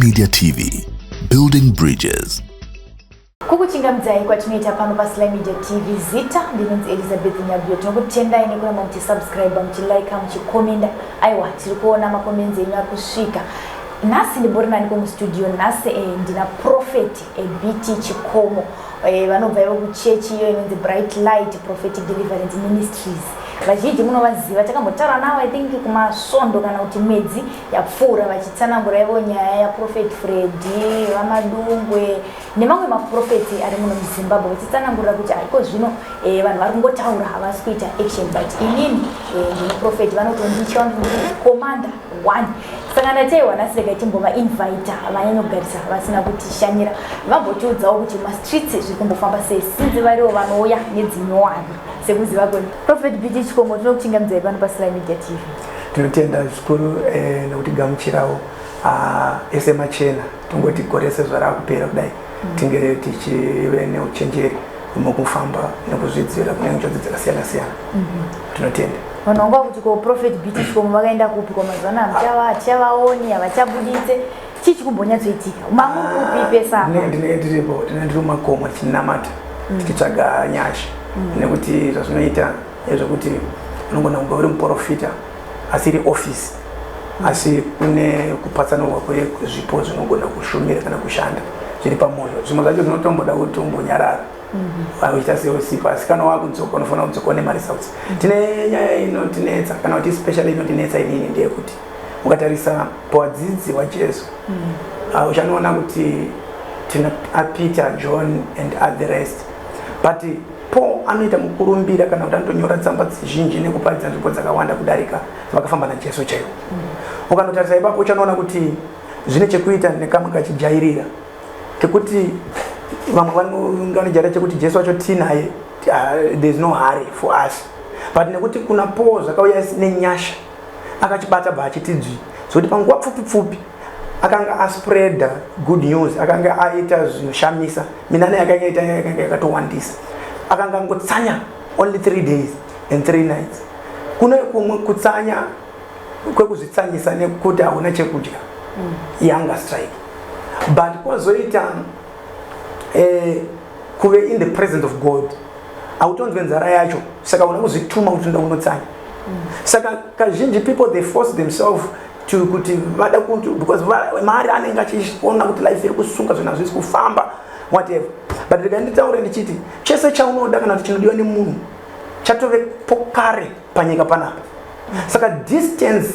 SlyMedia TV, building bridges. Kukuchinga mdzai kwatinoita pano pa SlyMedia TV zita ndinonzi Elizabeth Nyabyo. Tinokutendai nekuna muchisubscribe, muchilike, muchikomenda. Aiwa tiri kuona makoments enyu akusvika. Nasi ndiborina niko mu studio nasi ndina prophet BT Chikomo vanobva ivo kuchechi iyo inonzi Bright Light Prophetic Deliverance Ministries. Vazhinji munovaziva takambotaura navo I think kumasvondo kana kuti mwedzi yapfuura vachitsanangura ivo nyaya ya Prophet Freddy Vamadungwe nemamwe maprofeti ari muno muZimbabwe vachitsanangura kuti iko zvino vanhu vari kungotaura havasi kuita action, but inini ndine prophet vanotonditya ndiri commander 1. Saka ndatewa nasirega timbova invite vanyanyogarisa vasina kutishanyira vambotiudzawo kuti mastreets zviri kumbofamba sei sinzi variwo vanouya nedzinyowani sekuziva kwenu. Prophet BT Chikomo, tinokuchinga mdzai pano pa SlyMedia TV. Tinotenda zvikuru nekuti gamuchirawo ese machena tongoti gorese zvarakupera kudai tingere tichive neuchenjeri mukufamba nekuzvidzira kune njodzi dzakasiyana siyana. Tinotenda vanhu vanga kuti ko Prophet BT Chikomo vakaenda kupi kwamazana hatichavaoni havachabuditse chichi kumbonyatsoitika mamuri kupi pesa ndiri mumakomo tichinamata tichitsvaga nyasha nekuti zvazvinoita ezvokuti unogona kunge uri muprofita asi iri office asi kune kupatsanurwa kwezvipo zvinogona kushumira kana kushanda zviri pamwoyo. Zvimwe zvacho zvinotomboda kuti umbonyarara uchiita seusipa asi kana wakudzoka unofanira kudzoka une maresults. Tine nyaya inotinetsa kana kuti especially inotinetsa inini ndeyekuti ukatarisa pawadzidzi waJesu uchanoona kuti tina Peter, John and the rest, but Paul anoita mukurumbira kana kuti anotonyora tsamba zhinji nekuparidza nzvimbo dzakawanda kudarika vakafamba naJesu chaivo. Ukanotarisa ipapo uchanoona kuti zvine chekuita nekamwe kachijairira kekuti vamwe vanojaira chekuti Jesu wacho tinaye, there is no hurry for us, but nekuti kuna Paul zvakauya nenyasha akachibata bachitidzvi zvokuti panguva pfupi akanga aspreada good news, akanga aita zvinoshamisa minana yakanga yakatowandisa, akanga ngotsanya only 3 days and 3 nights. Kuna kumwe kutsanya kwekuzvitsanyisa nekuti hauna chekudya, hunger strike, but kwozoita kuve in the presence of God hautonzwe nzara yacho, saka una kuzvituma kuti unotsanya. Saka kazhinji people they force themselves to kuti vada kuti because mari anenge achiona kuti life iri kusunga zvinhu hazvisi kufamba whatever, but ndikanditaure ndichiti chese chaunoda kana kuti chinodiwa nemunhu chatove pokare panyika panapa. Saka distance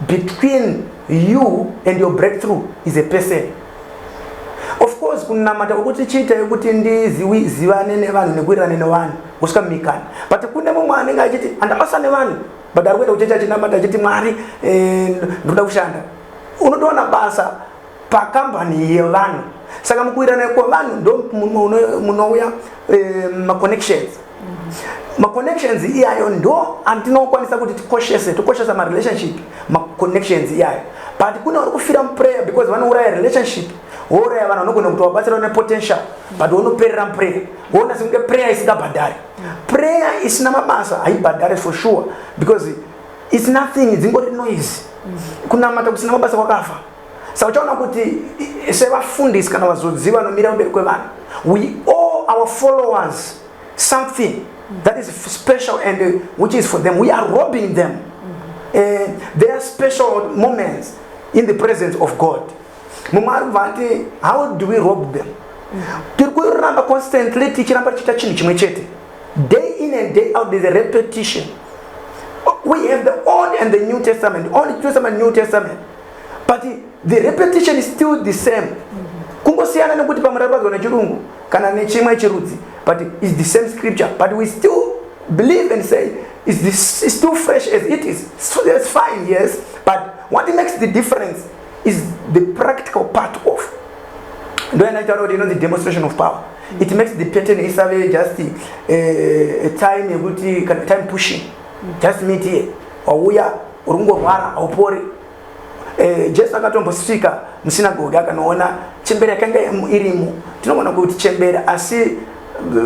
between you and your breakthrough is a person. Of course kunamata ukuthi chita yokuti ndizivane nevanhu nekuirane nevanhu kusvika mikana, but kune mumwe anenge achiti andabasa nevanhu but ari kuenda kuchecha chinamata achiti Mwari ndoda kushanda. Unotoona basa pakambani yevanhu, saka mukuirana kwevanhu ndo munouya maconnections. Maconnections iyayo ndo antinokwanisa kuti tikoshesa marelationship maconnections iyayo, but kune uri kufira muprayer because vanouraya relationship, wouraya vanhu vanogona kuti wabatsira nepotential but wonoperera muprayer, woona sekunge prayer isingabhadhari. Prayer isina mabasa haibhadhari for sure because it's nothing, dzingori noise. Kunamata kusina mabasa kwakafa. Saka uchaona kuti sevafundisi kana vazodziva nomira mberi kwevanhu, we owe our followers something that is special and which is for them. We are robbing them. There are special moments in the presence of God. How do we rob them? Constantly teaching day in and day out. There's a repetition. We have the Old and the New Testament, Old Testament, New Testament, but the repetition is still the same. But it's the same scripture, but we still believe and say it's still fresh as it is. So that's fine, yes, but what makes the difference is the practical part of the demonstration of power. It makes the pattern is just a time pushing. Just meet here or we are urungorwara or pori just akatombosvika musinagoge akanoona chembere yakanga irimu. Tinogona kuti chembere asi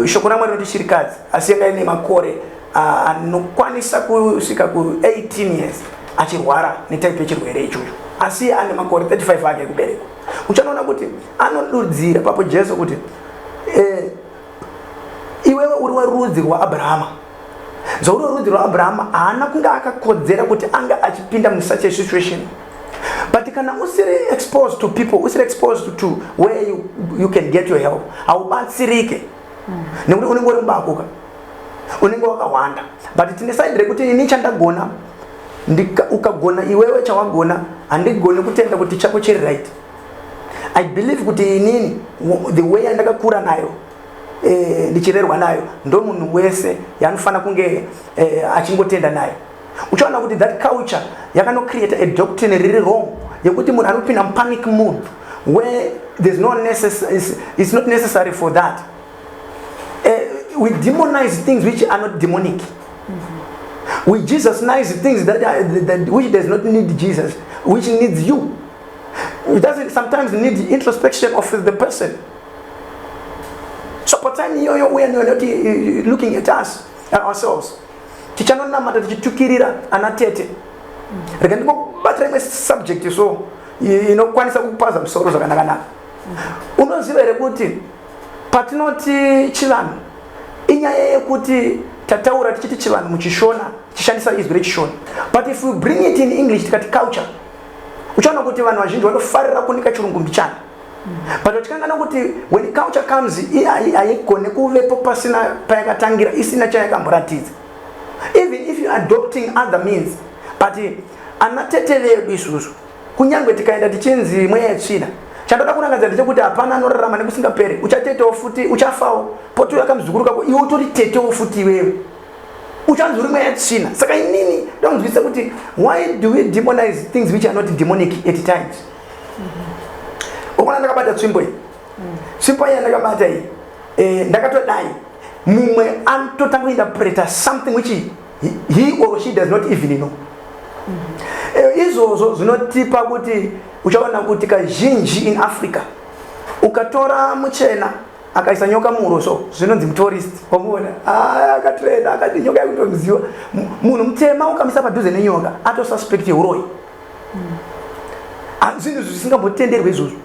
shoko ramwari rinoti chirikadzi asi yanga ine makore anokwanisa kusvika ku 18 years achirwara netaipe yechirwere ichocho asi ane makore 35 ake kubereka. uchanoona kuti anodudzira papo Jesu kuti iwewe uri warudzi rwaAbrahama. Zvauri rudzi rwaAbrahama haana kunge akakodzera kuti anga achipinda mu such a situation. But kana usiri exposed to people, usiri exposed to where you can get your help, haubatsirike. Nekuti unenge uri mubakuka, unenge wakawanda. But tinesaidire kuti ini chandagona ukagona iwewe chawagona handigoni kutenda kuti chako chiri right. I believe kuti inini the way andakakura nayo ndichirerwa nayo ndo munhu wese yanofana kunge achingotenda nayo. Uchaona kuti that culture yakano create a doctrine really wrong yekuti munhu anopinda panic mood where there's no it's not necessary for that. We demonize things which are not demonic. We Jesus-nize things that which does not need Jesus, which needs you. It doesn't sometimes need introspection of the person. So per time we are not looking at us and ourselves. Tichanona mata tichitukirira anatete. Rekandiko battle subject so kwanisa kupaza msoro zvakanaka. Unoziva here kuti patinoti chivanhu inyaya yekuti tataura tichiti chivanhu muchishona chishandisa izwi rechishona. But if we bring it in English tikati culture, uchaona kuti vanhu vazhinji vanofarira kunika chirungu mbichana. But uchikangana kuti when culture comes haigone kuvepo pasina payakatangira isina chayakamboratidza. Even if you are adopting other means, but anatete vedu isusu kunyangwe tikaenda tichinzi mweya yetsvina chandoda kurangadza ndechekuti hapana anorarama nekusingaperi. Uchatetewo futi, uchafawo poto yakamuzukuru kako iwe utori tetewo futi iwewe uchanzi uri mweya yetsvina. Saka inini ndonzwisa kuti why do we demonize things which are not demonic at times? Ukona ndakabata tsvimbo iyi, tsvimbo iyi ndakabata iyi ndakatodai mumwe anototanga kuinterpreta something which he or she does not even know. Izvozvo zvinotipa kuti uchaona kuti kazhinji in Africa ukatora muchena akaisa nyoka muhuro so zvinonzi mutourist wamuona akatreda akati nyoka yakutomuziva. Munhu mutema ukamisa padhuze nenyoka atosuspect uroyi. Zvinhu zvisingambotenderwe izvozvo.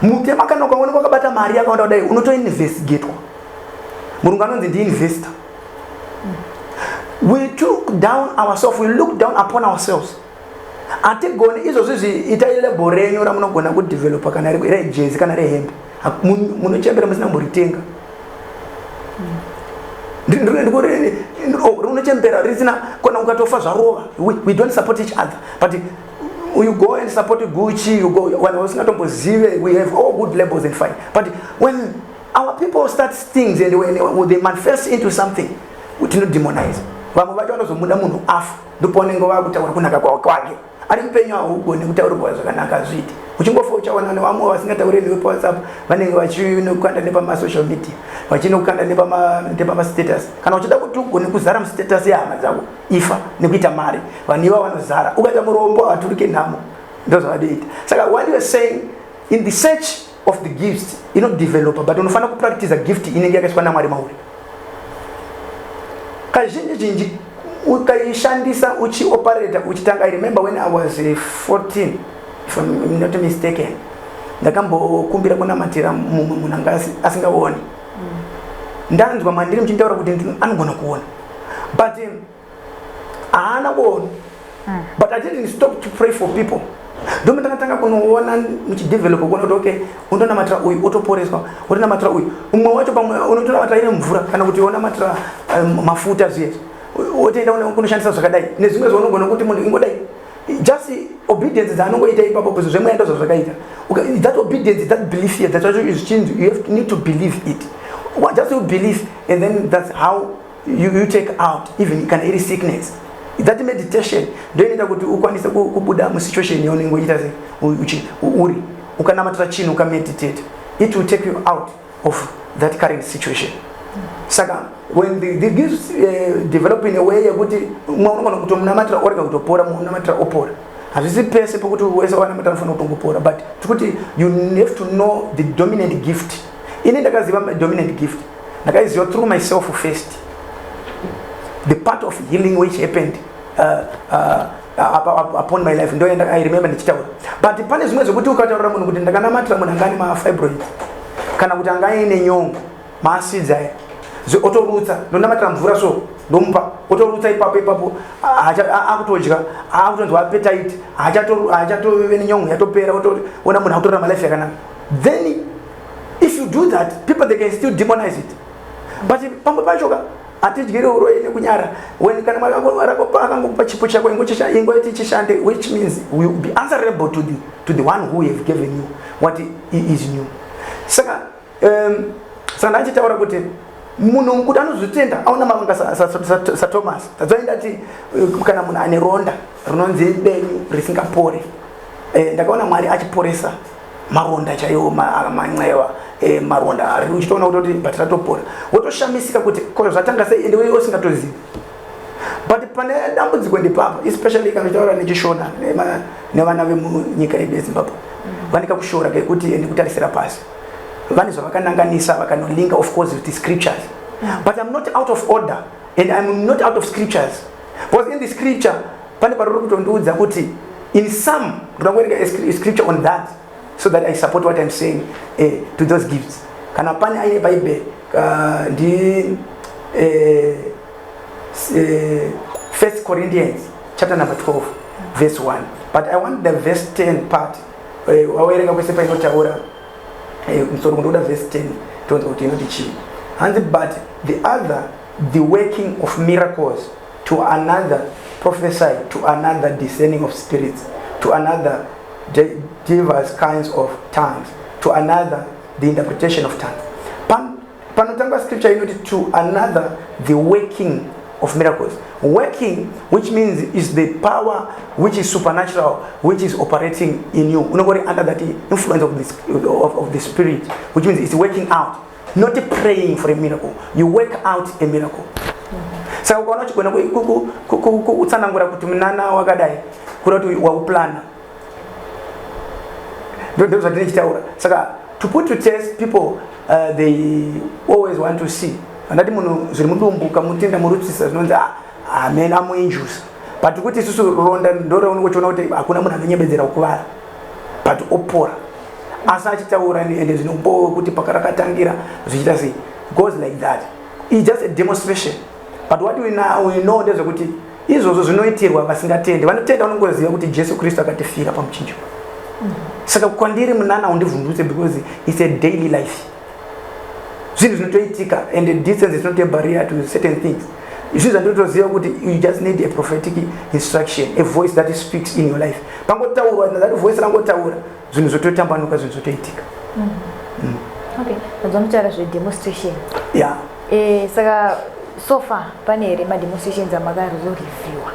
Mutema kana ukaoneka wakabata mari yakawanda kudai unotoinvestigatewa. Murungu anonzi ndi-investor. We took down ourselves, we look down upon ourselves. Atigoni izvozvo itaile borenyo ramunogona kudevelopa kana rejezi kana rehembe. Munochembera musina mboritenga. Unochembera risina kona ukatofa zvarova. We don't support each other. But you go and support Gucci, you go when we have all good labels and fine. But when our people start things and when they manifest into something, we do not demonize. Vamwe vacho vanozomunda munhu afa ndoponengo vakutaura kunaka kwake ari mupenyu ahugoni kutaurirwa zvakanaka zviti. Uchingofa uchaona nevamwe vasingatauri newe paWhatsApp vanenge vachinokanda nepamasocial media vachinokanda nepamastatus. Kana uchida kuti ugone kuzara mustatus yehama dzako ifa nekuita mari vaniva vanozara ukaita murombo haturike nhamo ndozvavanoita. Saka what you are saying in the search of the gifts developer but unofana kupractice gift inenge yakaiswa naMwari mauri. Kazhinji ukaishandisa uchioperator uchitanga. I remember when I was 14 if I'm not mistaken ndakambokumbira kunamatira munhu anga asingaoni. Ndanzwa mandiri muchintaura kuti anogona kuona but haana kuona. But I didn't stop to pray for people. Ndombe ndakatanga kunoona muchidevelopa kuona kuti okay undonamatira uyu otoporeswa, unonamatira uyu. Umwe wacho pamwe unotonamatira ine mvura kana kuti unonamatira mafuta zviye wotoenda kunoshandisa zvakadai nezvimwe zvaunogona kuti munhu ingodai just obedience dzaanongoita ipapo kuti zvemwe ndo zvakaita. That obedience, that belief here, that's what is changed. You need to believe it. Just to believe, and then that's how you take out even kana iri sickness. That meditation ndoinoita kuti ukwanise kubuda mu situation yaunenge uchiita uri ukanamatira chinhu ukameditate. It will take you out of that current situation. Saka when the gifts develop in a way yekuti unogona kutomunamatira orega kutopora munamatira opora. Hazvisi pese pokuti wese wanamatira unofana kutongopora, but tikuti you have to know the dominant gift. Ini ndakaziva dominant gift ndakaiziva through myself first. The part of healing which happened upon my life. I remember ndichitaura. But pane zvimwe zvokuti ukataura munhu kuti ndakanamatira munhu angani mafibroid kana kuti angaine nyongo maasidza otorutsa ndonamatira mvura so ndompa otorutsa ipapo akutodya akutonzwa appetite achatove nenyongo yatopera ona munhu akutorera malife yakanaka. Then if you do that, people they can still demonize it. But pamwe pachoka atidyere uroine kunyara when kana akangokupa chipo chako ingoiti chishande, which means we will be answerable to the one who have given you what is new. Saka ndachitaura kuti munhu kuti anozvitenda aona mavanga sa Thomas tazoenda ati kana munhu ane ronda rinonzi benyu risingapore ndakaona Mwari achiporesa maronda chaiwo manxewa maronda ari uchitoona kuti but ratopora wotoshamisika kuti ko zvatanga sei ende wewe usingatozivi. But pane dambudziko ndipapa, especially kana taura nechishona nevana vemunyika yedu yeZimbabwe vanika kushora kuti ende kutarisira pasi vane zvavakananganisa vakanolinga of course with the scriptures. But I'm not out of order and I'm not out of scriptures, because in the scripture pane paruri kutondiudza kuti in some ndinowerenga a scripture on that so that I support what I'm saying to those gifts. Kana pane aine Bible ndi 1 Corinthians chapter number 12 verse 1, but I want the verse 10 part wawerenga kwese painotaura msoro kundoda verse 10 tonza kuti inoti chi and but the other the working of miracles, to another prophesy, to another discerning of spirits, to another diverse kinds of tongues, to another the interpretation of tongues. Panotanga scripture inoti to another the working of miracles. Working, which means is the power which is supernatural, which is operating in you. Nobody under that influence of this of the spirit, which means it's working out, not praying for a miracle. You work out a miracle. So ukaona chikona utsanangura kuti munana wakadai kurati wauplana. Those are the saka to put to test people, they always want to see. Andati munhu zviri mudumbuka mutenda murutsisa zvinonzi amen amuinjusa, but kuti isusu ronda ndoro unochiona kuti hakuna munhu anonyebedzera kuvara but opora asi achitaura ende zvinombo kuti pakarakatangira zvichita sei goes like that. It's just a demonstration, but what we know ndezvekuti izvozvo zvinoitirwa vasingatendi. Vanotenda vanongoziva kuti Jesu Kristu akatifira pamuchinjikwa. Saka kwandiri munana undivhundutse because it's a daily life. Zvinhu zvinotoitika and the distance is not a barrier to certain things. Izvi zvandotoziva kuti you just need a prophetic instruction, a voice that speaks in your life. Pangotaurwa that voice rangotaura zvinhu zvototambanuka, zvinhu zvotoitika. Okay, tazomutaura zvedemonstration. Yeah. Saka so far pane here mademonstrations amakareviewa?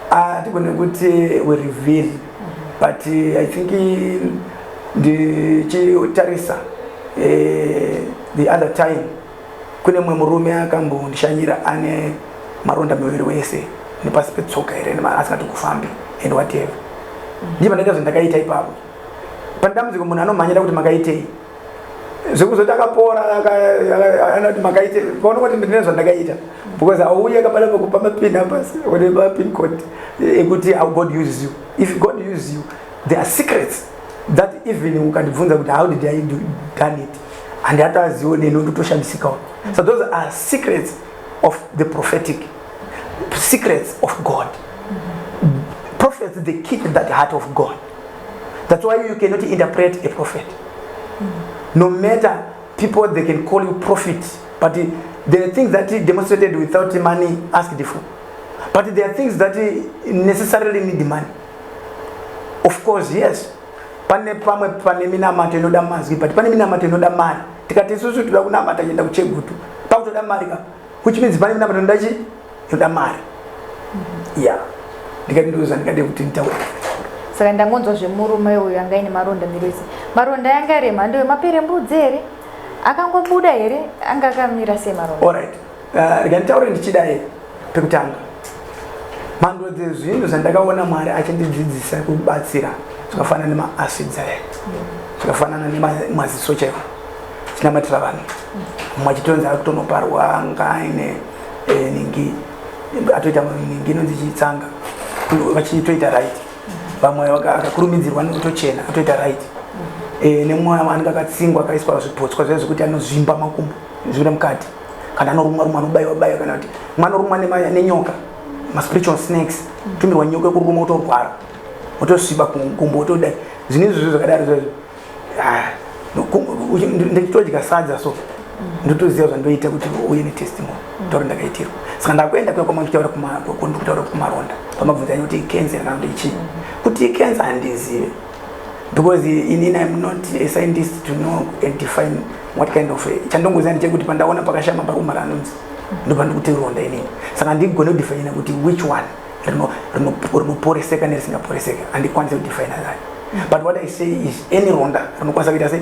Hatigone kuti we reveal, but I think ndichitarisa the other time kune mwe murume akambondishanyira ane maronda miviri wese nepasi petsoka here asingati kufambi and whatever. Ndiye pandaita zvandakaita ipapo. Pandamuziko munhu anomhanyira kuti makaitei zvekuzoti akapora anoti makaite kaona kuti ndine zvandakaita, because auye akabada pakupa mapin apasi one mapin code ekuti how God uses you. If God uses you, there are secrets that even ukandibvunza kuti how did I done it and hatazione nondotoshandisikawo. So those are secrets of the prophetic, secrets of God. Prophets, they keep that heart of God. That's why you cannot interpret a prophet. No matter people, they can call you prophet, but there are things that he demonstrated without money asked for. But there are things that necessarily need money. Of course, yes. Pane mina mato inoda mazwi, but pane mina mato inoda mari. Tikati isusu tuda kunamata yenda kuchegutu. Pakutoda mari ka. Which means pane mina mato inoda mari. Yeah. Ndikati ndoza ndikade kuti ntawe. Saka ndangonzwa zvemurume uyu anga ine maronda mirese. Maronda yanga ari mhando yemaperembudzi here? Akangobuda here? Anga akamira sei maronda? Alright. Ndikanitaura ndichidai pekutanga. Mhando dzezvinhu zvandakaona Mwari achindidzidzisa kubatsira zvakafanana nemaasids aya. Zvakafanana nemaziso chaiwo. Chinamatira vanhu. Mumwe achitonza kutonoparwa ngaine ningi atoita ningi inonzi chitsanga. vachitoita right vamwe vakakurumidzirwa nekutochena atoita right nemumwe anenge akatsingwa akaiswa zvipotswa zvezvekuti anozvimba makumbo zviri mukati kana anorumwa anobayiwa kana kuti mwanorumwa nenyoka spiritual snakes tumirwa nyoka kuruma utorwara utosviba kumbo utodai zvinezvi zviro zvakadaro zvozvo ndechitodya sadza so ndotoziva zvandoita kuti uye netestimony taura ndakaitirwa saka ndakuenda kwekwamakutaura kumaronda pamabvunza ani kuti icancer kana kuti ichii kuti icancer handizive because inini I'm not a scientist to know and define what kind of chandongoziva ndechekuti pandaona pakashama pakumara anonzi ndopandikuti ronda inini saka ndigone kudefine kuti which one rinoporeseka nerisingaporeseka handikwanisi kudefine that but what I say is any ronda rinokwanisa kuita sei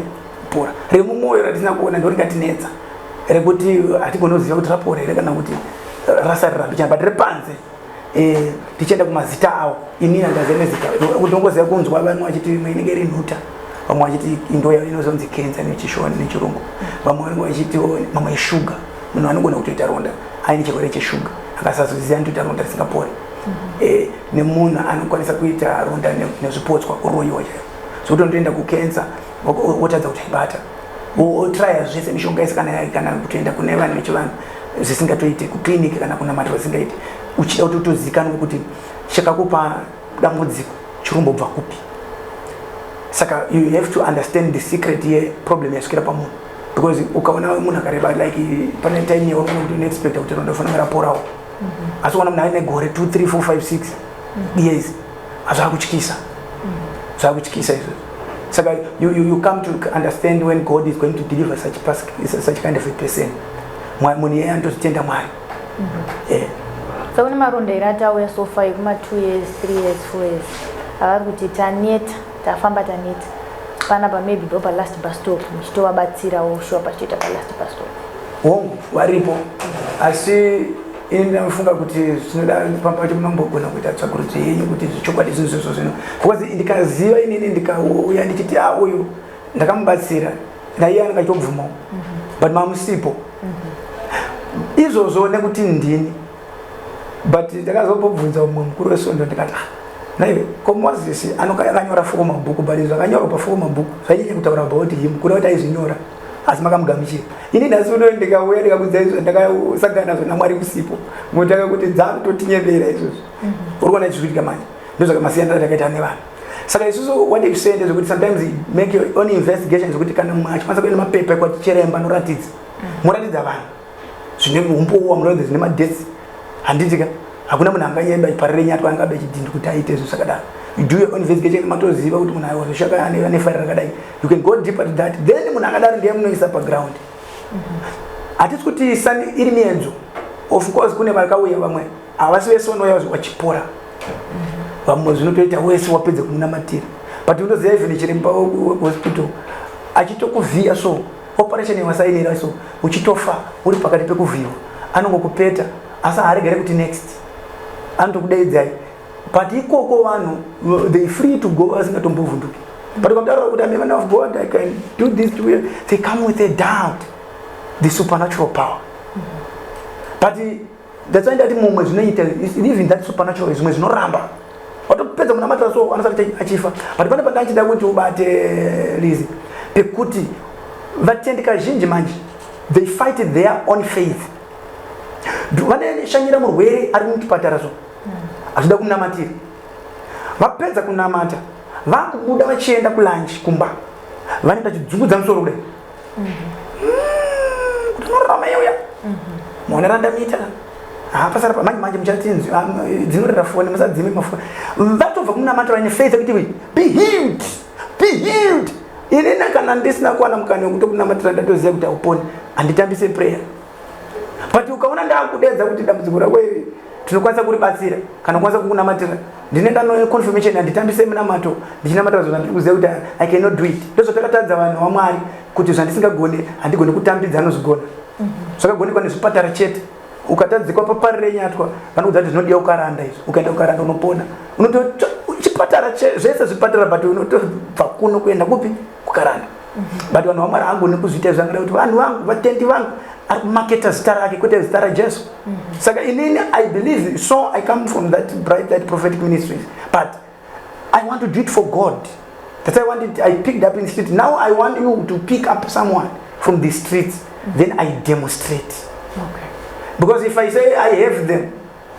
pora remumwoyo ratisina kuona ndoringatinetsa rekuti hatigone kuziva kuti rapora here kana kuti rasarira mbichana but repanze tichienda kumazita awo inini handaziva nezita kundongoziva kunzwa vanhu vachiti imwe inenge iri nhuta vamwe vachiti indoya inozonzi cancer nechishoni nechirungu vamwe vanenge vachiti mamwe ishuga munhu anogona kutoita ronda aine chirwere cheshuga akasazoziva ndoita ronda risingapori nemunhu anokwanisa kuita ronda nezvipotswa kuroyiwa chaio so tondoenda kucancer wotadza kuti aibata wotraya zvese mishonga yese kana kutoenda kune vanhu vechivanhu zvisingatoite kuclinic kana kunamatiro zvisingaite uchida kuti utozikanwa kuti chakakupa dambudziko chikumbobva kupi saka you have to understand the secret yeproblem yasvikira pamunhu because ukaona munhu akareba like pane time yaunexpecta kuti ronda ufanira raporawo asi ukaona munhu aine gore 2 3 4 5 6 years azvakutyisa zvakutyisa izvozvo saka you come to understand when God is going to deliver such kind of a person munhu yeye anotozvitenda Mwari so kune maronda iratawe so far kuma 2 years 3 years 4 years avari kuti taneta tafamba taneta panapa maybe ndo palast bus stop muchitovabatsirawo shuwa pachitoita palast bus stop varipo asi ini ndinofunga kuti zvinoda pampacho munombogona kuita tsvakurudzo yenyu kuti zvichokwadi zvinhu zvozvo zvino because ndikaziva inini ndikauya ndichiti uyu ndakamubatsira naiye anenge achitobvumawo but mamusipo izvozvo nekuti ndini but ndakazobvunza umwe mukuru wesondo ndikati naive komozisi akanyora fuko mabhuku but zvakanyorwa pafuko mabhuku zvainyanya kutaura about him kuda kuti aizvinyora asi makamugamuchira ini ndasuno ndikauya ndikabudza izvo ndakasangana nazvo naMwari kusipo motaka kuti dzakutotinyevera izvozvo uri kuona chizviitika manje ndozvakamasiyana ndakaita nevanhu saka isusu what you say ndezvekuti sometimes you make your own investigations zvokuti kana mumwe achikwanisa kuenda mapepa kwachiremba anoratidza muratidza vanhu zvine umpowa munoratidza zvine madesi handitika hakuna munhu anganyemba parire nyatwa angabe chidhindi kuti aite izvo zvakadaro you do your own investigation matoziva kuti munhu aiwazvoshaka ane farira rakadai you can go deeper to that then munhu akadaro ndiye munoisa paground hatisi kuti isani iri mienzo of course kune vakauya vamwe havasi vese vanouya vachipora vamwe zvinotoita wese wapedza kumunamatira but unoziva even chiremba hospital achitokuvhiya so operation yewasainira so uchitofa uri pakati pekuvhiyiwa anongokupeta asi haaregere kuti next anotokudaidzai but ikoko vanhu they free to go asingatombovhunduki but ukamutaurira kuti I'm a man of God I can do this to you they come with a doubt the supernatural power but that's why ndati mumwe zvinoita even that supernatural zvimwe zvinoramba watopedza munamatira so anosati achifa but pane pandachida kuti ubate Lizi pekuti vatendi kazhinji manje they fight their own faith vaneshanyira murwere ari muchipatara so achida kunamatira vapedza kunamata vakubuda vachienda kulunch kumba vanoenda chidzungudza musoro kudai kuti unorarama yeuya muonera ndamita pasara manje muchatinzi dzinorera foni musadzime mafoni vatobva kunamatira vane faith kuti be healed inini kana ndisina kuwana mukana wekutokunamatira ndatoziva kuti auponi handitambise prayer but ukaona ndakudedza kuti dambudziko rako iri tinokwanisa kuribatsira kana kwanisa kukunamatira ndinenda no confirmation handitambise munamato ndichinamatira zvo ndiri kuziva kuti I cannot do it ndozotakatadza vanhu vaMwari kuti zvandisingagone handigone kutambidza anozvigona zvakagonekwa nezvipatara chete ukatadzikwa paparire nyatwa vanoudza kuti zvinodiwa ukaranda izvo ukaenda ukaranda unopona chipatara zvese zvipatara but unotobva kuno kuenda kupi kukaranda but vanhu vaMwari hangone kuzviita izvo angada kuti vanhu vangu vatendi vangu marketers starake kwete zitara Jesu. Saka inini I believe, so I come from that bright light prophetic ministries, but I want to do it for God. That's why I picked up in the street. Now I want you to pick up someone from the streets, then I demonstrate. Okay. Because if I say I have them,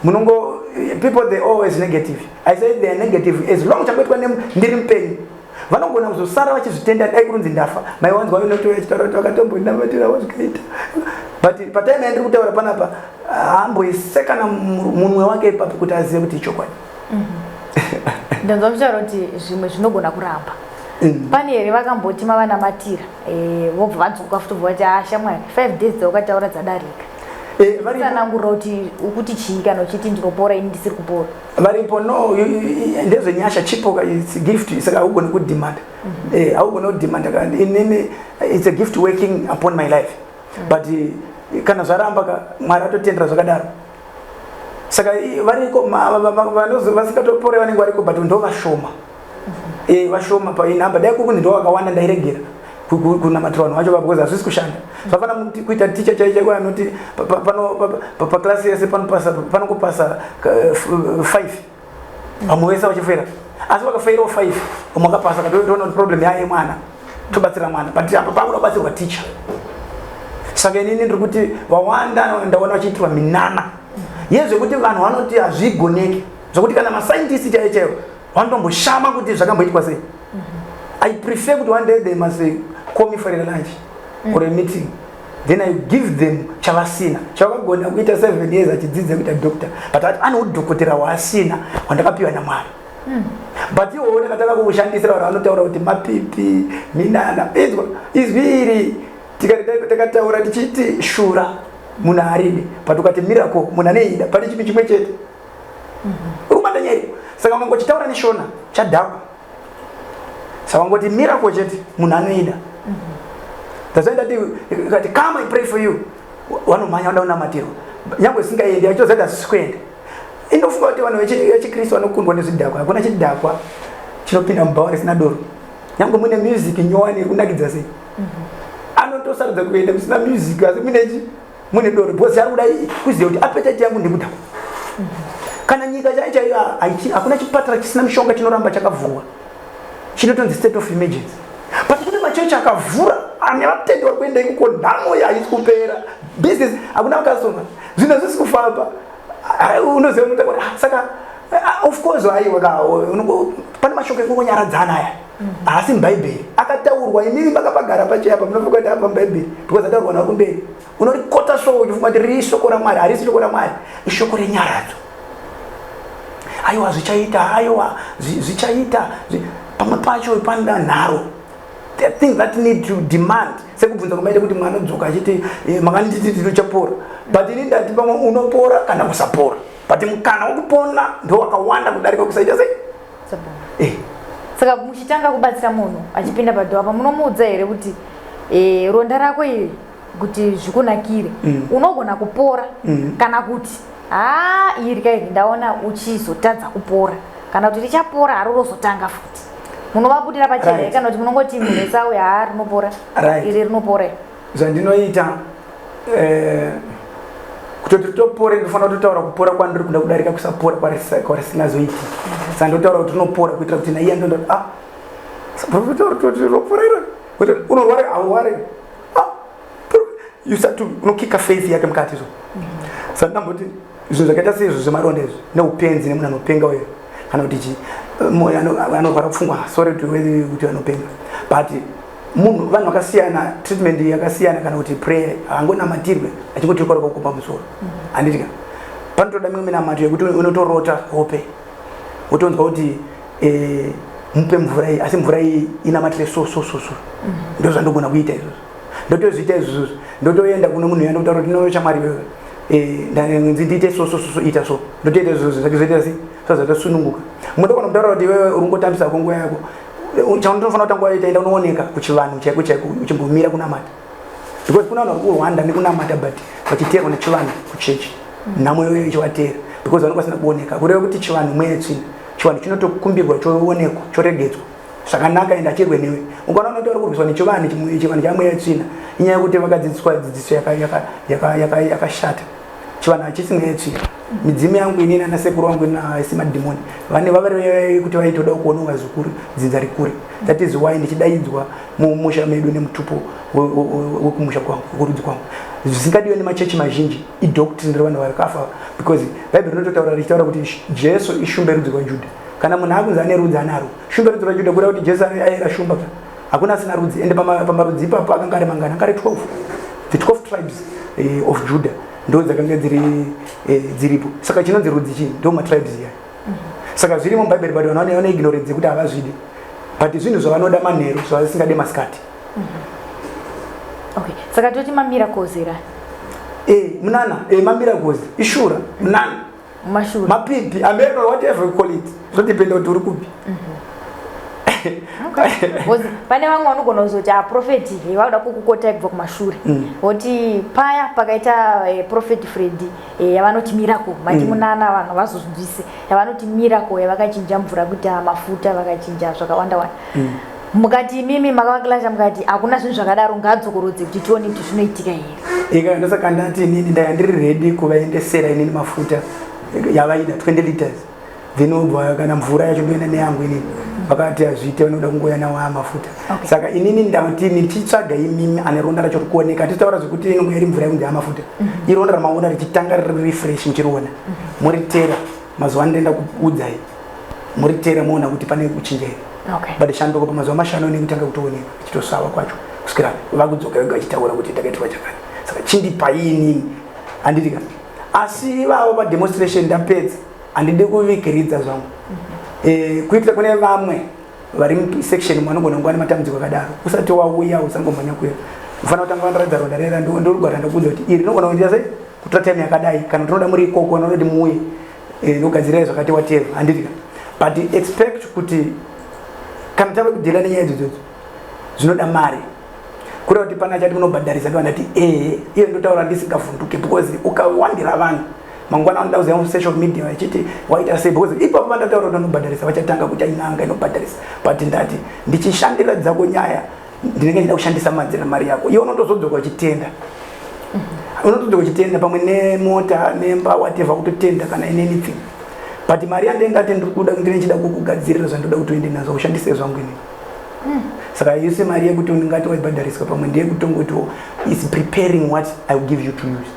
munongo people they always negative. I say they are negative as long as I'm going to ndirim pain. Vanogona kuzosara vachizvitenda dai kurunzi ndafa. My ones going to restaurant vakatombonamatira wazvikaita. But time ndiri kutaura panapa amboiseka na munwe wake ipapo kuti azive kuti chokwadi. Ndanzwa mucharo kuti zvimwe zvinogona kuramba. Pane here vakamboti mavanamatira vobva vadzoka futi vati shamwari 5 days dzawakataura dzadarika. Vanangura kuti ukuti chii kana uchiti ndinopora ini ndisiri kupora. Varipo no ndezvenyasha chipo it's gift saka augoni kudemand. Augoni kudemand kandi inini it's a gift working upon my life. But kana zvaramba Mwari atotendera zvakadaro. Saka variko vanozo vasikatopora vanenge variko but ndo vashoma. Vashoma pa inamba dai kukunzi ndo vakawanda ndairegera kuna matrona wacho because hazvisi kushanda. Zvafana kuita teacher chaicho anoti pa class yese panokupasa 5 amwesa wachifera asi wakafera 5 umakapasa katoona problem yaye mwana tobatsira mwana but apa pakuda kubatsirwa teacher. Saka inini ndiri kuti vawanda ndaona vachiitwa minana yezvekuti vanhu vanoti hazvigoneki zvokuti kana mascientist chaicho vanotomboshama kuti zvakamboitwa sei. I prefer kuti one day they must call me for a lunch or a meeting, then I give them chavasina chavakagona kuita 7 years achidzidza kuita doctor but ane udhokotera waasina wandakapiwa naMwari. But iwo ndakataka kuushandisira vanhu vanotaura kuti mapipi minana izviri tikataura tichiti shura munhu aride but ukati miracle munhu aneida pane chipi chimwe chete urumadanyeri. Saka wangochitaura neshona chadhakwa saka wangoti miracle chete munhu anoida. That's why that come I pray for you. Vanomhanya vada kunamatiro nyangwe singaendi achoziva hazvisi kuenda. Inofunga kuti vanhu vechikristu vanokundwa nezvidhakwa. Hakuna chidhakwa chinopinda mubhawa risina doro. Nyangwe mune music nyowani kunakidza sei. Anotosarudza kuenda musina music asi mune doro because ari kuda kuziva kuti appetite yangu ndekudhakwa. Kana nyika chaicho hakuna chipatara chisina mishonga chinoramba chakavhurwa chinotonzi state of emergency. But kune machechi akavhura ane vatendi vari kuenda ikoko nhamo yaisi kupera business hakuna vakasoma zvinhu hazvisi kufamba unoziva unotaura saka of course aiwa pane mashoko ekungonyaradzana aya asi mubhaibheri akataurwa imimi makapagara pacheyapa munofunga kuti apa mubhaibheri because ataurwa nawo kumberi unorikota so uchifunga kuti riri shoko raMwari harisi shoko raMwari ishoko renyaradzo. Aiwa zvichaita pamwe pacho panda nharo. There are things that need to demand. Sekubvunza kumaita kuti mwana dzoka achiti makanditi ndinochapora. But ini ndati pamwe unopora kana kusapora. But mukana wokupona ndo wakawanda kudarika kusaita sei? Sapora. Saka muchitanga kubatsira munhu achipinda padhowa apa munomuudza here kuti ronda rako iri kuti zvikunakire unogona kupora kana kuti iri kairi ndaona uchizotadza kupora kana kuti richapora harorozotanga futi. Munovabudira pachena kana kuti munongoti munhu uya rinopora iri rinopora. Zvandinoita kutoti topora ndinofanira kutotaura kupora kwandiri kuda kudarika kusapora kwarisingazoiti. Saka ndotaura kuti tinopora kuitira kuti naiye ndondoti ropora iro unorwara hauwari you start to unokika faith yake mukati zo. Saka ndamboti zvinhu zvakaita seizvo zvemaronda izvo neupenzi nemunhu anopenga uyo kana kuti moyo anorwara pfungwa sorry kuti anopenga but munhu vanhu vakasiyana treatment yakasiyana kana kuti prayer hangonamatirwe achingotirwa kukupa musoro handitika panotoda mimwe minamato yekuti unotorota hope utonzwa kuti mupe mvura iyi asi mvura iyi inamatire so ndo zvandogona kuita izvozvo ndotozviita izvozvo ndotoenda kuno munhu yandotaura kuti ndinoyo chamwari wewe ndiite so ita so ndotoita izvozvo zvakizoita sei zvazvatosununguka mudokona kutaura kuti wewe uri ngotambisa konguva yako chaunofana kutanga waita unooneka kuchivanhu chaiko uchimbomira kunamata because kuna vanhu vari kuRwanda nekunamata but vachiteerwa nechivanhu kuchechi nhamo iyoyo ichivatera because vanenge vasina kuoneka kureva kuti chivanhu mweya tsvina chivanhu chinotokumbirwa choonekwa choregedzwa zvakanaka enda chirwe newe ukaona unotaura kurwiswa nechivani chivani chamweya tsvina inyaya yekuti vakadzidziswa dzidziso yakashata chivani hachisi mweya tsvina midzimu yangu inini ana sekuru wangu haisi madhimoni vane vavari kuti vaitoda kuona wazukuru dzinza rikure that is why ndichidaidzwa mumusha medu nemutupo wekumusha kwangu kurudzi kwangu zvisingadiwe nemachechi mazhinji idoctrine revanhu varikafa because bhaibheri rinototaura richitaura kuti jesu ishumbe rudzi rwajudha kana munhu akunzi ane rudzi anaro shumbe rudzi rwajudha kuda kuti jesu aira shumba hakuna asina rudzi ende pamarudzi ipapo akanga ari mangana akanga ari 12 the 12 tribes of Judah ndo dzakanga dziripo saka chinonzi rudzi chini ndo matribes iya saka zviri mubhaibheri but vanoona ignorance yekuti havazvidi but zvinhu zvavanoda manheru zvavasingade masikati okay saka toti mamiracles era munana mamiracles ishura munana mashura mapipi america whatever you call it zvodependa kuti uri kupi okay pane vamwe vanogona kuzoti aprofeti vauda kukukota kubva kumashure voti paya pakaita profeti Freddy yavanoti miracle mati munana vanhu vazozvise yavanoti miracle yavakachinja mvura kuti mafuta vakachinja zvakawanda wanda mukati mimi makavakilasha mukati hakuna zvinhu zvakadaro ngadzokorodze kuti tione kuti zvinoitika here ndosaka ndati inini ndaya ndiri ready kuvaendesera inini mafuta yavaida 20 liters then obva kana mvura yacho ndoenda neyangu inini vakati hazviite vanoda kungoya nawo mafuta saka inini ndati ndichitsvaga imimi ane ronda racho rikuoneka titaura zvekuti inongoya iri mvura yekunzi yamafuta ironda ramaona richitanga riri refresh muchiriona muritera mazuva ndoenda kuudzai muritera moona kuti pane kuchinja here but shandoko pamazuva mashanu nekutanga kutooneka ichitosava kwacho kusvikira vakudzoka vega vachitaura kuti takaitwa chakani saka chindipai inini handiti kana asi ivavo pademonstration ndapedza handidi kuvikiridza zvangu kuitira kune vamwe vari musection vanogona nguva nematambudziko akadaro usati wauya usangomhanya kuya ufanira kutanga vandaradza ronda rera ndorugwara ndakuudza kuti iri rinogona kuita sei kutora time yakadai kana tinoda muri ikoko noda kuti muuye nogadzirai zvakati whatever handiti kana but expect kuti kana tava kudhila nenyaya idzodzo zvinoda mari kuda kuti pana chati munobhadharisa ndo andati iyo ndotaura ndisingavhunduke because ukawandira vanhu mangwana anoda kuziva musocial media vachiti waita sei because ipapo vandataura kuti vanobhadharisa vachatanga kuti ainanga inobhadharisa but ndati ndichishandira dzako nyaya ndinenge ndida kushandisa madzira mari yako iwe unotozodzoka uchitenda unotodzoka uchitenda pamwe nemota nemba whatever kutotenda kana in anything but mari yandengati ndikuda ndine chida kukugadzirira zvandoda kuti uende nazo ushandise zvangu ini saka yose mari yekuti ungati waibhadhariswa pamwe ndeyekutongoti is preparing what I will give you to use.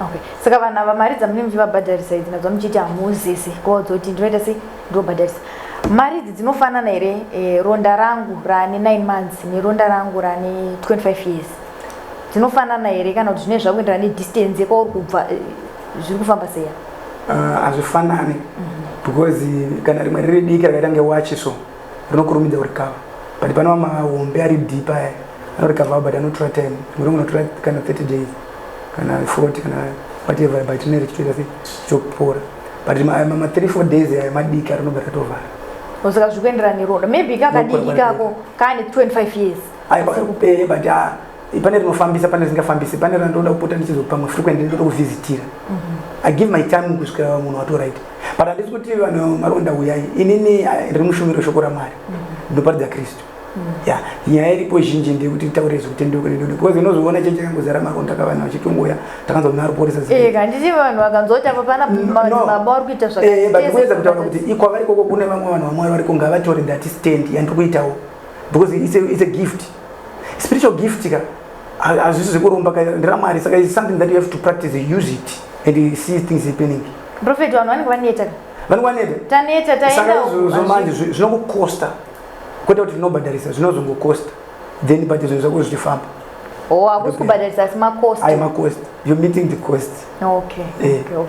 Okay. Saka vanhu ava mari dzamunenge muchivabhadharisa idzi nadzo muchiti hamuzese kodzoti ndinoita sei ndobhadharisa mari idzi dzinofanana here ronda rangu rane 9 months neronda rangu rane 25 years dzinofanana here kana kuti zvine zvakuenderana nedistance yekwauri kubva zviri kufamba sei hazvifanani because kana rimwe riri diki rakaita ngewachi so rinokurumidza kurikava but pane mahombe ari deepa anorikava but anotora time rimwe unotora kana 30 days kana 40 kana whatever but ine richitoita chokupora but ma 3-4 days madiki arinobva ratovhara saka zvikuenderana neronda maybe kakadiki kako kane 25 years but pane rinofambisa pane risingafambisi pane randoda kupota ndichizopamwe frequent ndoda kuvhizitira I give my time kusvika munhu watoraita but handisi kuti vanhu maronda uyai inini ndiri mushumiro shoko ramwari ndinoparidza kristu nyaya iripo zhinji ndekuti taure zvekutendeukira because unozoona chechakangozara maronda kavanhu vachitongoya takanzwa kuna Ekuporesa handiti vanhu vakanzoti apa pana baba vari kuita zvakaieza kutaura kuti ikwavari koko kune vamwe vanhu vamwari variko ngavatore that stand yandiri kuitawo because it's a gift spiritual gift ka hazvisi zvekuromba ndiramwari saka is something that you have to practice use it and see things happening. Prophet vanhu vanenge vaneta taneta taenda manje zvinokukosta kwete kuti tinobhadharisa zvinozongokosta then but zvinhu zvako zvichifamba hakusi kubhadharisa asi macost macost you're meeting the cost okay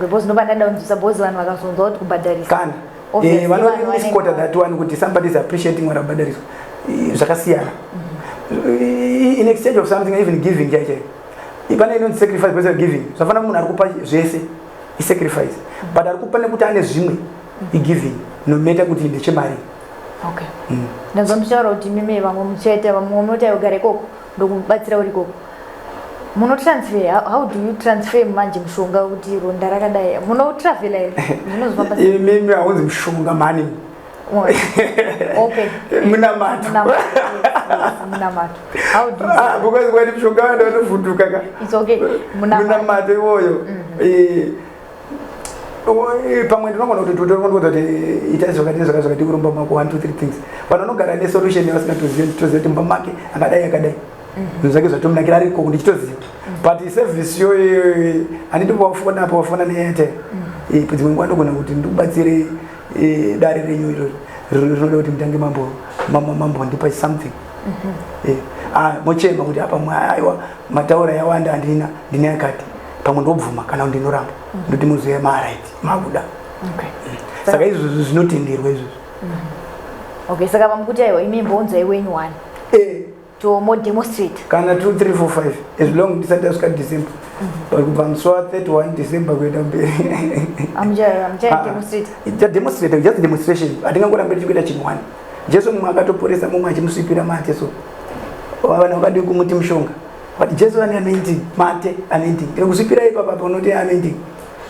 because ndoba ndada kunzwisa because vanhu vakazonzwa kuti kubhadharisa kana vanonimisquota that one kuti somebody is appreciating what abhadhariswa zvakasiyana in exchange of something even giving chaichai ipane inonzi sacrifice because giving zvafana munhu ari kupa zvese isacrifice but ari kupa nekuti ane zvimwe igiving no matter kuti ndechemari okay ndazwa muchitaura kuti mimi vamwe muchaita vamwe munoti ugare ikoko ndokubatsira uri ikoko munotransfer how do you transfer manje mushonga kuti ronda rakadai munotravel here zvinozofamba mimi haunzi mushonga mani Okay. Munamato. Munamato. How do you because when you go to food kaka. It's okay. Munamato oyo. Pamwe ndinogona kuti totoona kuti itazokati kurumba mako 1 2 3 things vanonogara nesolution yavasingatoziva toziva mbamake akadai akadai zvinhu zvake zvatomnakira ariko ndichitoziva but service yo handiti wafona neairtel dzimwe nguva ndogona kuti ndikubatsire dare renyu iroro rinoda kuti mutange mambo ndipa something mochema kuti apa aiwa mataura yawanda handina ndine yakati pamwe ndobvuma kana ndinoramba ndoti muzive maraiti mabuda saka izvozvo zvinotenderwa izvozvo okay saka pamukuti aiwa imi mbonzo iwenyu 1 to more demonstrate kana 2 3 4 5 as long ndisati asvika December kubva musi wa31 December kuenda mberi demonstrate just demonstration hatingangoramba tichikuita chinhu 1 Jesu mumwe akatoporesa mumwe achimusvipira mate so vanhu vakadi kumuti mushonga but Jesu ane anointing mate anointing kusvipira ipapa unoti anointing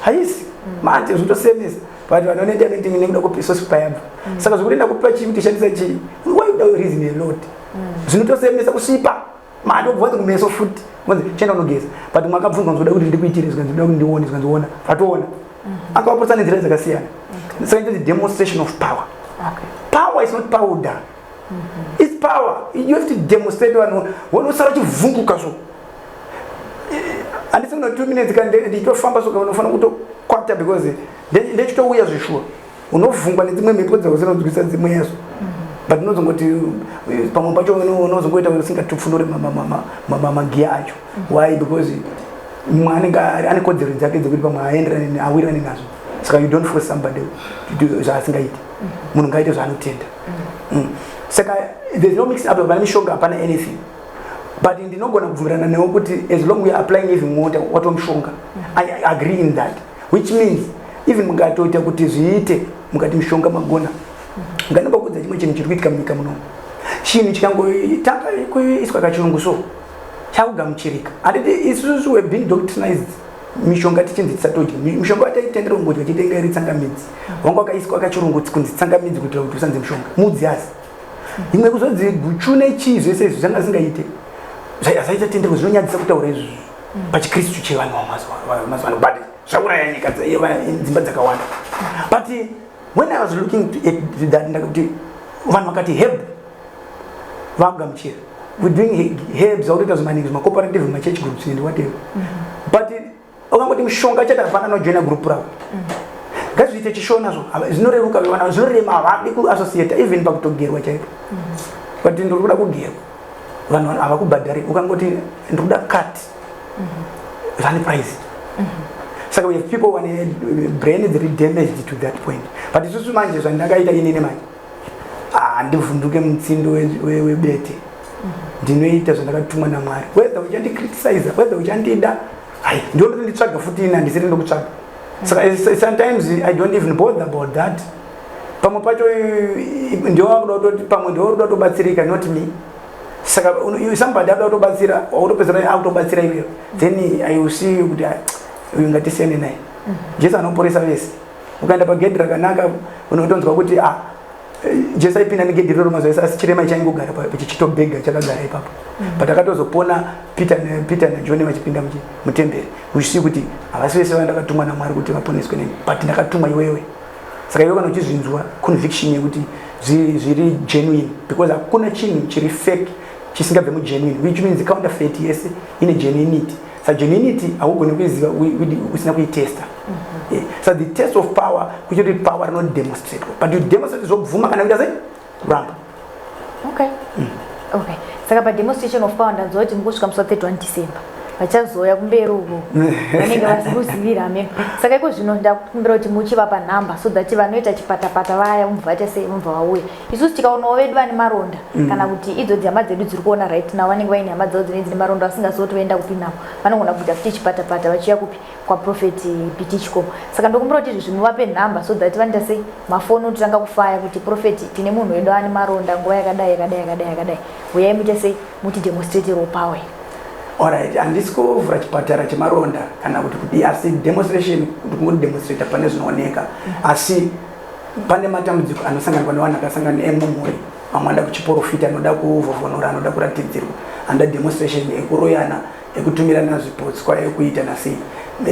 haisi mate zvinotosemesa but vanhu vanoita anointing nekuda kupisosi payabva saka zvekuenda kupa chii kuti shandisa chii why do reason a lot zvinotosemesa kusvipa mate obvunza kumeso futi chenda unogeza but mwakabvunzwa nzoda kuti ndikuitire zvinzoda kuti ndione vatoona akawaporesa nenzira dzakasiyana saka it's a demonstration of power. Power is not powder. It's power. You have to demonstrate when you start to vunguka so. And it's not 2 minutes can they famba so unofana kutokwata because then chitouya zvishua unovhungwa nedzimwe mhepo dzausinozwisa dzimwe yazo but unozongoti pamwe pacho unozongoita usingatopfunure magiya acho why because mumwe anenge ane kodzero dzake dzekuti pamwe aenderane awirane nazo saka you don't force somebody to do zvaasingaiti munhu ngaite zvaanotenda saka there's no mix up vane mishonga hapana anything but ndinogona kubvumirana newo kuti as long we are applying even water watomushonga I agree in that which means even mungatoita kuti zviite mukati mishonga magona nganomba kudza chimwe chinhu chiri kuitika munyika muno chinhu chikangoitanga kuiswa kachirungu so chakugamuchirika handiti isusu we being doctrinized mishonga tichinzi tisatodya mishonga wataitendera kungodya chitenga iri tsangamidzi wanga wakaiswa kachirungu kunzi tsangamidzi kuitira kuti usanze mishonga mudzi asi imwe kuzodzi guchu nechii zvese izvi zvanga zvingaite zvaita tenderwa zvinonyadzisa kutaura izvozvo pachikristu chevanhu vamazuvano but zvauraya nyika dzimba dzakawanda but when I was looking at that ndakuti vanhu vakati herb vakugamuchira we're doing herbs autoita zvimaningi zvimacooperative machurch groups and whatever but ukangoti mishonga chati hapana nojoina group ravo ngazviite chishonazvo zvinoreruka vana zvinorema havadi kuassociata even pakutogerwa chaipo but ndiri kuda kugerwa vanhu havakubhadhari ukangoti ndiri kuda cut vane price saka we have people vane brain dziri damaged to that point but isusu manje zvandakaita inini manje handivhunduke mutsindo webete ndinoita zvandakatumwa naMwari whether uchandicriticize whether uchandida ndinoti nditsvaga futi ina handisiri ndokutsvaga saka sometimes I don't even bother about that pamwe pacho pamwe ndokuda kutobatsirika not me saka somebody akuda kutobatsira wautopedzera akutobatsira iweyo then I will see kuti uyu ngatisiyane naye Jesu anoporesa vese ukaenda pagedhi rakanaka unotonzwa kuti Jesu aipinda negedhi rero mazuva ese asi chirema chaingogara chichitobhega chakagara ipapo but akatozopona Peter naJohn vachipinda mutemberi uchisi kuti havasi vese vandakatumwa naMwari kuti vaponeswe neni but ndakatumwa iwewe saka iwe kana uchizvinzwa conviction yekuti zviri genuine because hakuna chinhu chiri fake chisingabve mugenuine which means counterfeit yese ine genuinity saka genuinity haugoni kuiziva usina kuitesta so the test of power kuchiti power not demonstrate but you demonstrate zvobvuma kana kuita sei kuramba okay saka pademonstration of power ndanzwa kuti mukusvika musi wa31 December vachazoya kumberi uko vanenge vasiruzivira amene saka iko zvino ndakumbira kuti muchivapa nhamba so that vanoita chipatapata vaya mubvata sei mubva vauya isusu tikaonawo vedu vane maronda kana kuti idzo hama dzedu dziri kuona right now vanenge vaine hama dzavo dzine maronda vasingazoti voenda kupi napo vanogona kuita futi chipatapata vachiya kupi kwaprofeti Pitichko saka ndokumbira kuti izvi zvimuvape nhamba so that vanoita sei mafoni ototanga kufaya kuti profeti tine munhu wedu ane maronda nguva yakadai uyai muite sei muti demonstrate power. Alright, handisi kuvhura chipatara chemaronda kana kuti asi demonstration kuti kungoti demonstrate pane zvinooneka asi pane matambudziko anosanganwa nevanhu akasangana emumhuri, vamwe anoda kuchiprofita, anoda kuvhovhonora, anoda kuratidzirwa, anoda demonstration ekuroyana, ekutumirana zvipotswa, ekuita nasei,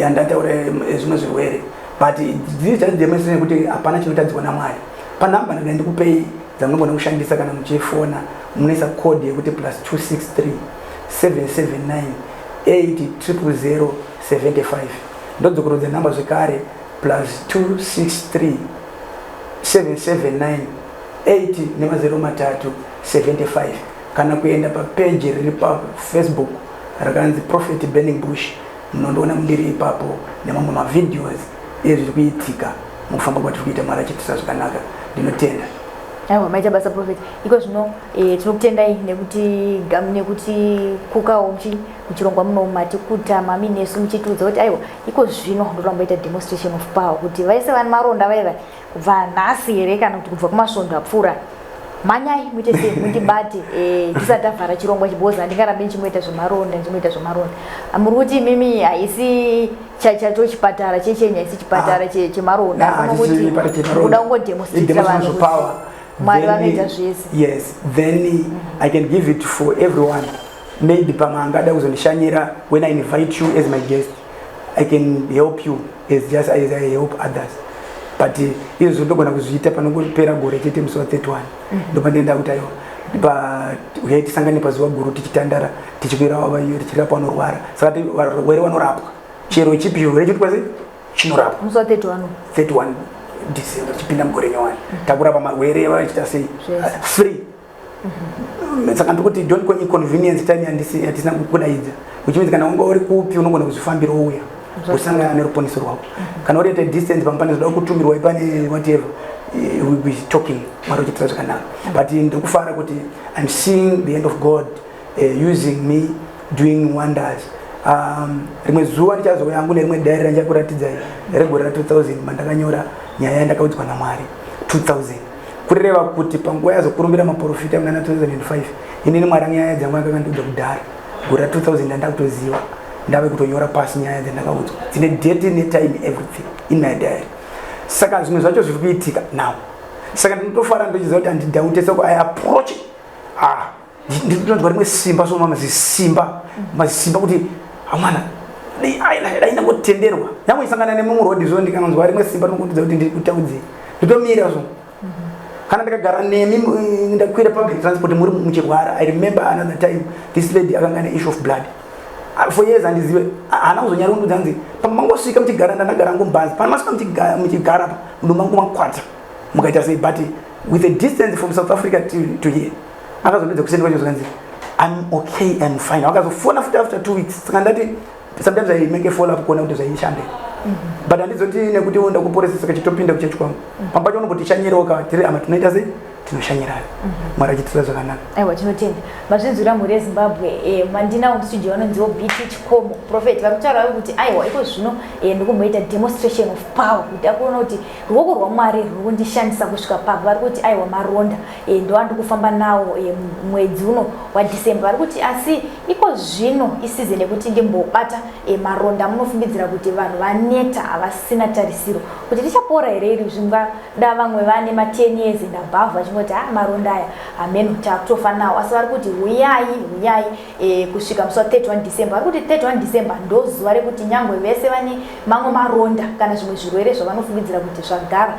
andataura zvimwe zvirwere. But dziri chati demonstration kuti hapana chinotadzwa naMwari. Panhamba ndikupei dzamunogona kushandisa kana muchifona, munoisa code yekuti +263 779 80075. Ndodzokera namba zvekare +263 779 80075. Kana kuenda page riri pa Facebook rakanzi Prophet Burning Bush, munondoona mundiri ipapo nemamwe mavideos ezviri kuitika mukufamba kwatiri kuita Mwari achitisa zvakanaka. Ndinotenda. Aiwa maita basa Prophet. Iko zvino tinokutendai nekuti kukawo muchirongwa muno matikuta mami nesu muchitudza kuti aiwa iko zvino ndoramboita demonstration of power kuti vaise vane maronda vaiva kubva nhasi here kana kuti kubva kumasvondo apfuura. Manyai muite sei mundibate tisati tavhara chirongwa chiboza ndingarambe ndichimoita zvemaronda muri kuti mimi haisi chacho chipatara chechenya, haisi chipatara chemaronda, kuti kuda kungodemonstrata vanhu Mwari vanoita zvese. Yes, then I can give it for everyone. Maybe pamangada kuzondishanyira, when I invite you as my guest, I can help you as just as I help others. But izvo ndogona kuzviita panopera gore chete musi wa31. Ndopandenda kuti ayo tisangane pazuva guru tichitandara tichikwira tichirapa vanorwara. Saka varwere vanorapwa. Chero chipi chirwere chiri kwese chinorapwa. Musi wa31 December chipinda mugore nyowani. Takurapa marwere vachita sei free. Saka ndikuti don't go inconvenience time yatisina kudaidza. Uchimidza kana unga uri kupi unogona kuzvifambira uya. Usangana neruponeso rwako. Kana uri at a distance pampane zvoda kutumirwa ipane whatever, we be talking Mwari uchitisa zvakanaka. But ndikufara kuti I'm seeing the hand of God using me doing wonders. Rimwe zuva ndichazouya yangu nerimwe diary randichakuratidzai regore ra2000 mandakanyora nyaya yandakaudzwa naMwari 2000, kureva kuti panguva yazokurumbira maprofita muna 2005 inini Mwari nyaya dzangu akakandiudza kudhara gore ra2000 ndandakutoziva ndave kutonyora pasi nyaya dzandakaudzwa dzine date netime everything in my diary. Saka zvimwe zvacho zviri kuitika now. Saka ndinotofara ndochiziva kuti handidaute, soko I approach ndinotonzwa rimwe simba mazisimba kuti amwana daina ngotenderwa nyamwe isangana nemumurodi zvo ndikanonzwa rimwe simba rinokundidza kuti ndiri kutaudzei nditomira zvo. Kana ndakagara nemi ndakwira public transport muri muchirwara, I remember another time this lady akanga ne issue of blood for years andizive hana kuzonyari undudza nzi pamangosvika muchigara ndandagara ngombanzi pamasvika muchigara ndomangu makwata mukaita sei. But with a distance from South Africa to here akazondidza kusenda kwacho zvakanzi I'm okay, I'm fine. Wakazofona after 2 weeks. Saka ndati sometimes I make a follow up kuona kuti zvaishande. But handizoti nekuti onda kuporesa saka chitopinda kuchechi kwangu. Pampacho unoboti shanyira tiri ama tunoita sei tinoshanyirana. Mwari achitisa zvakanaka. Aiwa tinotenda. Mazvinzwira mhuri yeZimbabwe mandina undistudio anonziwo BT Chikomo Prophet vakutaura kuti aiwa iko zvino ndikumboita demonstration of power kuti akuona kuti ruoko rwaMwari ruri kundishandisa kusvika papo. Vari kuti aiwa maronda ndowandi kufamba nawo mwedzi uno waDecember. Vari kuti asi iko zvino isizini yekuti ndimbobata maronda. Munofungidzira kuti vanhu vaneta havasina tarisiro kuti tichapora here iri zvingada vamwe vane ma10 years and above vachingoti maronda aya ameno takutofa nawo. Asi vari kuti huyai kusvika musi wa31 December. Vari kuti 31 December ndozuva rekuti nyangwe vese vane mamwe maronda kana zvimwe zvirwere zvavanofungidzira kuti zvagara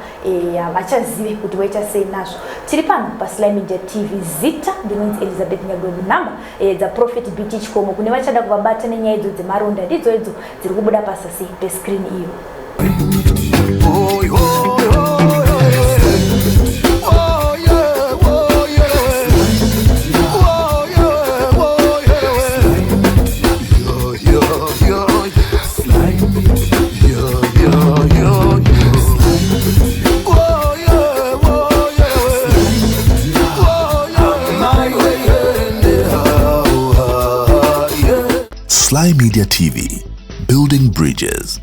havachazive kuti voita sei nazvo. Tiri pano paSlyMedia TV. Zita ndinonzi Elizabeth Nyagwebu. Namba dzaProphet BT Chikomo kune vachada kuvabata nenyaya idzo dzemaronda ndidzo idzo dziri kubuda pasasi pescreen iyo. Sly Media TV, building bridges.